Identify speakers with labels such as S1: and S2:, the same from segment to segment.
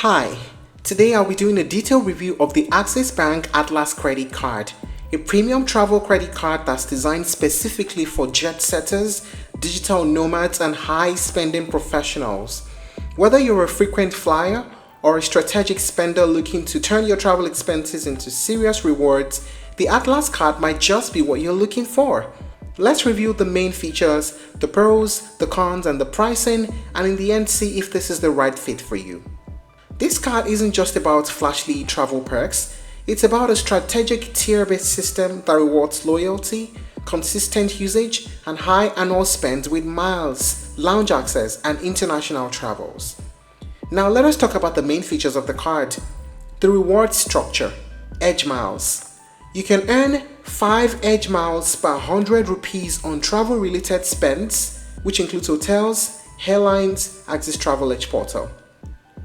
S1: Hi, today I'll be doing a detailed review of the Axis Bank Atlas credit card, a premium travel credit card that's designed specifically for jet setters, digital nomads, and high-spending professionals. Whether you're a frequent flyer or a strategic spender looking to turn your travel expenses into serious rewards, the Atlas card might just be what you're looking for. Let's review the main features, the pros, the cons, and the pricing, and in the end see if this is the right fit for you. This card isn't just about flashy travel perks, it's about a strategic tier-based system that rewards loyalty, consistent usage, and high annual spend with miles, lounge access, and international travels. Now let us talk about the main features of the card. The reward structure, Edge Miles. You can earn 5 Edge Miles per 100 rupees on travel-related spends, which includes hotels, airlines, Axis Travel Edge Portal.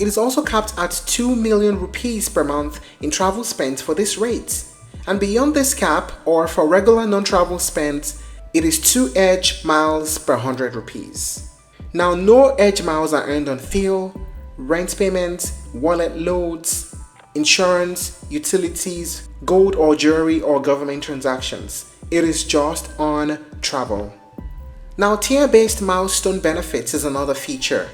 S1: It is also capped at 2 million rupees per month in travel spend for this rate. And beyond this cap, or for regular non-travel spend, it is 2 Edge Miles per 100 rupees. Now, no Edge Miles are earned on fuel, rent payments, wallet loads, insurance, utilities, gold or jewelry, or government transactions. It is just on travel. Now, tier-based milestone benefits is another feature.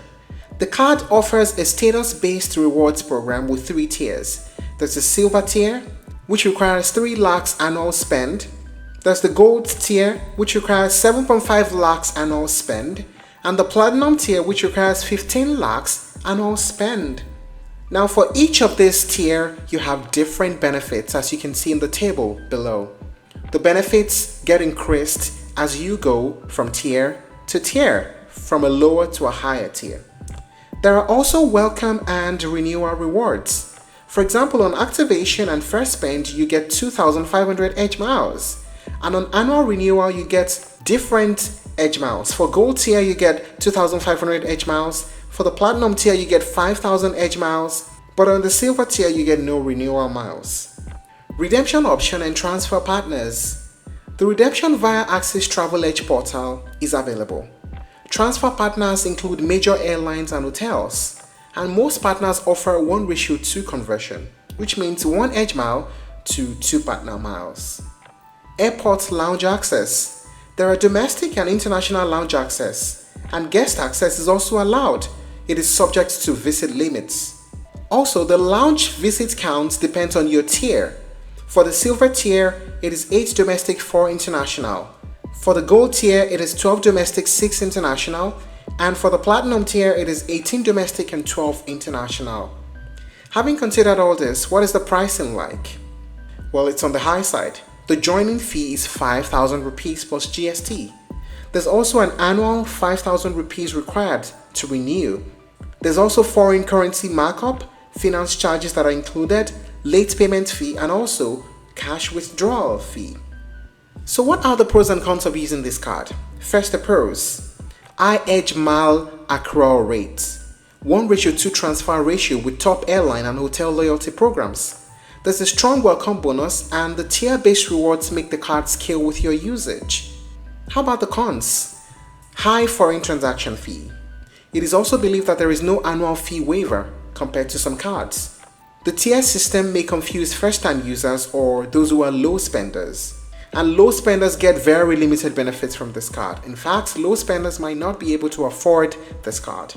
S1: The card offers a status-based rewards program with 3 tiers. There's the silver tier, which requires 3 lakhs annual spend. There's the gold tier, which requires 7.5 lakhs annual spend. And the platinum tier, which requires 15 lakhs annual spend. Now for each of this tier, you have different benefits, as you can see in the table below. The benefits get increased as you go from tier to tier, from a lower to a higher tier. There are also welcome and renewal rewards. For example, on activation and first spend, you get 2,500 Edge Miles. And on annual renewal, you get different Edge Miles. For gold tier, you get 2,500 Edge Miles. For the platinum tier, you get 5,000 Edge Miles. But on the silver tier, you get no renewal miles. Redemption option and transfer partners. The redemption via Axis Travel Edge Portal is available. Transfer partners include major airlines and hotels, and most partners offer 1:2 conversion, which means 1 Edge Mile to 2 partner miles. Airport lounge access. There are domestic and international lounge access, and guest access is also allowed. It is subject to visit limits. Also, the lounge visit count depends on your tier. For the silver tier, it is 8 domestic, 4 international. For the gold tier, it is 12 domestic, 6 international, and for the platinum tier, it is 18 domestic and 12 international. Having considered all this, what is the pricing like? Well, it's on the high side. The joining fee is 5,000 rupees plus GST. There's also an annual 5,000 rupees required to renew. There's also foreign currency markup, finance charges that are included, late payment fee, and also cash withdrawal fee. So what are the pros and cons of using this card? First, the pros. High Edge Mile accrual rate. 1:2 transfer ratio with top airline and hotel loyalty programs. There's a strong welcome bonus, and the tier-based rewards make the card scale with your usage. How about the cons? High foreign transaction fee. It is also believed that there is no annual fee waiver compared to some cards. The tier system may confuse first-time users or those who are low spenders. And low spenders get very limited benefits from this card. In fact, low spenders might not be able to afford this card.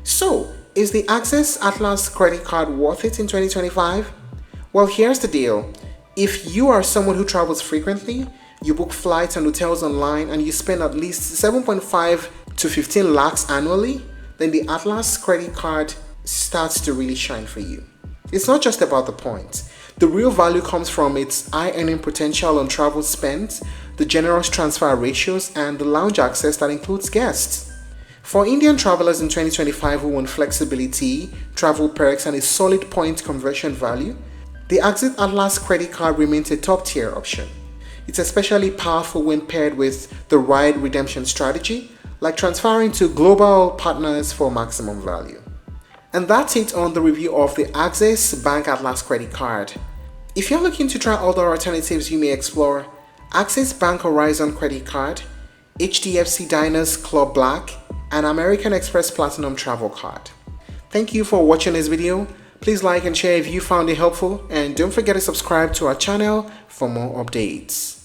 S1: So, is the Axis Atlas credit card worth it in 2025? Well, here's the deal. If you are someone who travels frequently, you book flights and hotels online, and you spend at least 7.5 to 15 lakhs annually, then the Atlas credit card starts to really shine for you. It's not just about the points. The real value comes from its high earning potential on travel spend, the generous transfer ratios, and the lounge access that includes guests. For Indian travelers in 2025 who want flexibility, travel perks, and a solid point conversion value, the Axis Atlas credit card remains a top tier option. It's especially powerful when paired with the right redemption strategy, like transferring to global partners for maximum value. And that's it on the review of the Axis Bank Atlas credit card. If you're looking to try other alternatives you may explore, Axis Bank Horizon credit card, HDFC Diners Club Black, and American Express Platinum travel card. Thank you for watching this video. Please like and share if you found it helpful, and don't forget to subscribe to our channel for more updates.